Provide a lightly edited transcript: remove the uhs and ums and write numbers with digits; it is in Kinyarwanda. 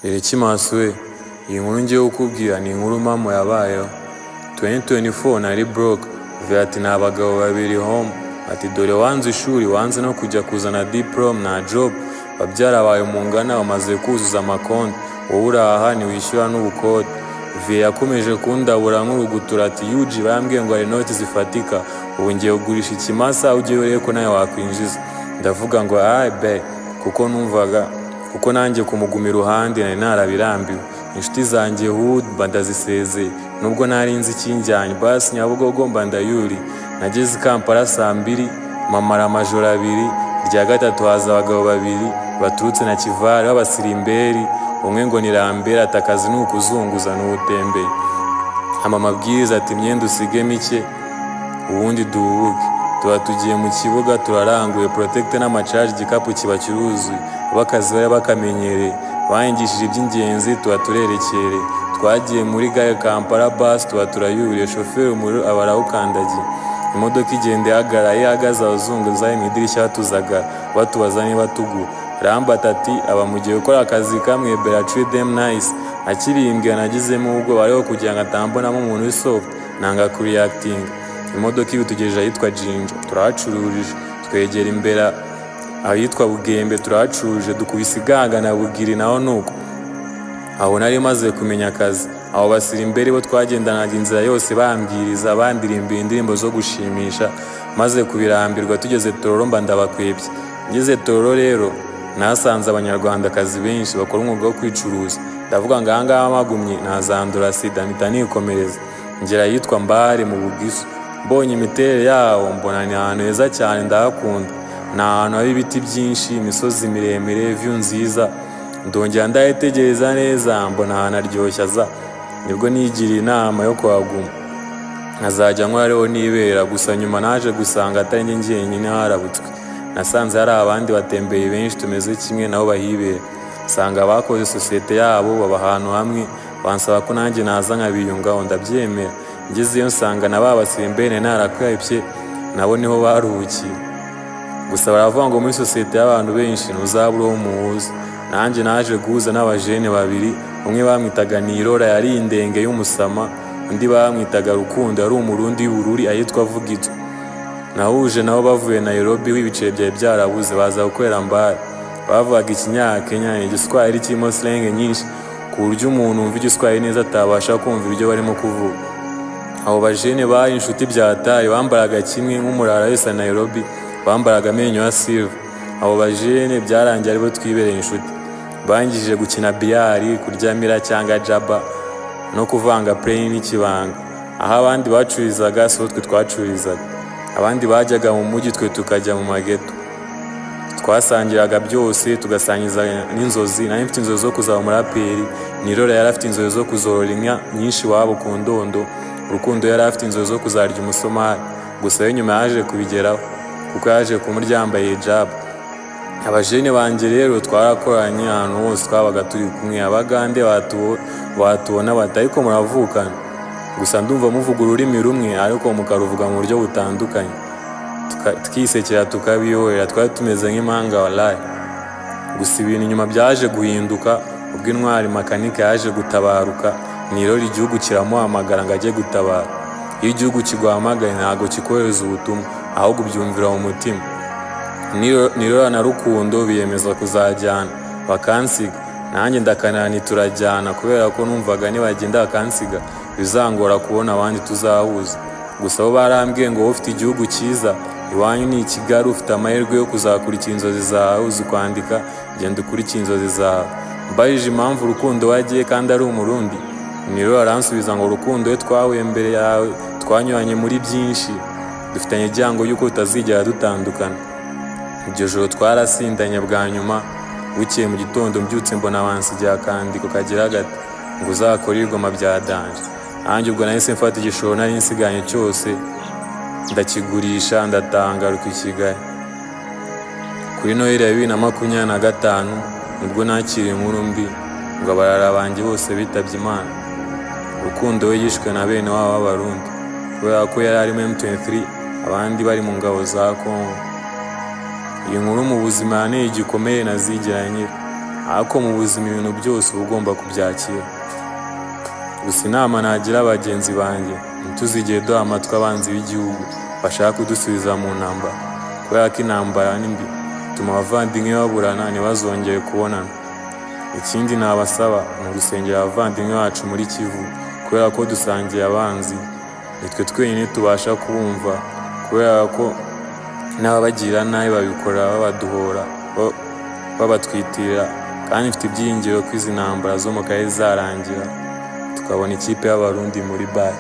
Kimaswe, iyi nkuru ngiye kukubwira ni inkuru mama yabayeho 2024 nari broke vuga ati nta bagabo babiri home ati dore wanze ishuri wanze no kujya kuzana diploma na job babyara bayo mungana bamaze kuzuza amakonti wowe uraha ntiwishyura n'ubukode Vie yakomeje kundabura nk'urugutura ati yuji bambwiye ngo ari noti zifatika ubu ngiye kugurisha ikimasa ugiye urebe ko nawe wakwinjiza ndavuga ngo be kuko numvaga kuko nanjye kumuguma iruhande nari narabirambiwe inshuti zanjye hood bandazisezeye nubwo nari nzi ikinjyanye basi Nyabugogo mbandayuri nageze Kampala saa 2 mamara amajoro 2 rya gatatu haza abagabo babiri baturutse na Kivara b'abasirimberi umwe ngo nirambera atakazi n'ukuzunguza n'ubutembe amabwiriza ati imyenda usige mike ubundi duhubuke tuba tugiye mu kibuga turaranguye protect n'amacharge igikapu kiba kiruzuye abakazi bari bakamenyereye bangishije iby'ingenzi tuba turerekere twagiye muri gare Kampala bus tuba turayuriye chauffeur umuriro abarawukandagiye imodoka igende ihagaraye ihagaze abazunguza imidirishya batuzaga batubaza niba tugura Ramba tati abamugiye gukora akazi kamwe bera treat them nice akirimbwe nagizemo ubwo bariho kugira ngo atambonamo umuntu w'isoft nanga kuri acting imodoka ibitugejeje yitwa Jinjo turahacururije twegera imbere ahitwa Bugembe turahacuruje dukubise iganga na Bugiri naho nuko aho nari maze kumenya akazi aho basira imbere bo twagendanaga inzira yose bambwiriza bandirimba indirimbo zo gushimisha maze kubirambirwa tugeze Tororo mba ndabakwebye ngeze Tororo rero nasanze abanyarwandakazi benshi bakora umwuga wo kwicuruza ndavuga ngo ahangaha amagumye nazandura sida mpita nikomereza ngera yitwa Mbare mu Bugisu mbonye imiterere yawo mbona ni ahantu heza cyane ndahakunda ni ahantu hari ibiti byinshi imisozi miremire view nziza ndongera ndayitegereza neza mbona ahantu aryoshya za nibwo nigiriye inama yo kuhaguma nkazajya nkwareho nibera gusa nyuma naje gusanga atari njye njyenyine harabutswe nasanze hari abandi batembeye benshi tumeze kimwe nabo bahibera sanga bakoze societe yabo baba ahantu hamwe bansaba ko nanjye naza nkabiyungaho ndabyemera ngezeyo nsanga nababasembene narakwebye nabo niho baruhukiye gusa baravuga ngo muri societe y'abantu benshi ntuzabura uwo muhuza nanjye naje guhuza n'abajene babiri umwe bamwitaga Nirora yari indenge y'umusama undi bamwitaga Rukundo yari umurundi w'ubururi ayitwa Vugitwa nahuje nabo bavuye Nairobi w'ibiceri byawe byarabuze baza gukorera Mbare bavugaga ikinyakenya igiswahili kirimo slang nyinshi ku buryo umuntu umva igiswahili neza atabasha kumva ibyo barimo kuvuga abo bajene bari inshuti byataye bambaraga kimwe nk'umurara wese Nairobi bambaraga amenyo ya silver abo bajene byarangiye aribo twibereye inshuti bangije gukina biyari kuryamira cyangwa jaba no kuvanga play n'ikibanga aho abandi bacurizaga so twe twacurizaga abandi bajyaga mu mujyi twe tukajya mu mageto twasangiraga byose tugasangiza n'inzozi nari mfite inzozi zo kuzaba umuraperi Nirora yari afite inzozi zo kuzorora inka nyinshi wabo ku ndondo Rukundo yari afite inzozi zo kuzarya umusomali gusa yo nyuma yaje kubigeraho kuko yaje kumuryambaye hijab abajene banje rero twarakoranye ahantu hose twabaga turi kumwe abagande batubona batari ko muravukana gusa ndumva muvuga ururimi rumwe ariko mukaruvuga mu buryo butandukanye twisekera tukabihorera twari tumeze nk'impanga wallahi gusa ibintu nyuma byaje guhinduka ubwo intwari makanika yaje gutabaruka Nirora igihugu kiramuhamagara ngo ajye gutabara iyo igihugu kiguhamagaye ntago kikohereza ubutumwa ahubwo byumvira mu mutima Nirora na Rukundo biyemeza kuzajyana bakansiga nanjye ndakanani turajyana kubera ko numvaga nibagenda bakansiga bizangora kubona abandi tuzahuza gusa bo barambwiye ngo ufite igihugu cyiza iwanyu ni Kigali ufite amahirwe yo kuzakurikira inzozi zawe uzi kwandika genda ukurikira inzozi zawe mbarije impamvu Rukundo wagiye kandi ari umurundi Nirora aransubiza ngo Rukundo we twahuye mbere yawe twanyuranye muri byinshi dufitanye ijyango yuko tutazigera dutandukana iryo joro twarasindanye bwa nyuma bukeye mu gitondo mbyutse mbona abansigiye akandiko kagira gati ngo uzakore igoma bya danje nanjye ubwo nahise mfata igishoro nari nsiganye cyose ndakigurisha ndatangaruka i Kigali kuri Noheli ya 2025 nibwo nakiriye inkuru mbi ngo abarara banjye bose bitabye Imana Rukundo we yishwe na bene wabo b'Abarundi kubera ko yari arimo M23 abandi bari mu ngabo za Kongo iyi nkuru mu buzima ni igikomeye nazigeranye ariko mu buzima ibintu byose uba ugomba kubyakira. Gusa inama nagira bagenzi banjye, ntituzigere duha amatwi abanzi b'igihugu bashaka kudusubiza mu ntambara, kubera ko intambara ni mbi, ituma abavandimwe baburana ntibazongere kubonana. Ikindi nabasaba ni ugusengera abavandimwe bacu muri Kivu, kubera ko dusangiye abanzi, nitwe twenyine tubasha kubumva, kubera ko n'ababagira nabi babikora babaduhora, babatwitirira, kandi mfite ibyiringiro ko izi ntambara zo mu karere zarangira tukabona ikipe y'Abarundi muri bare.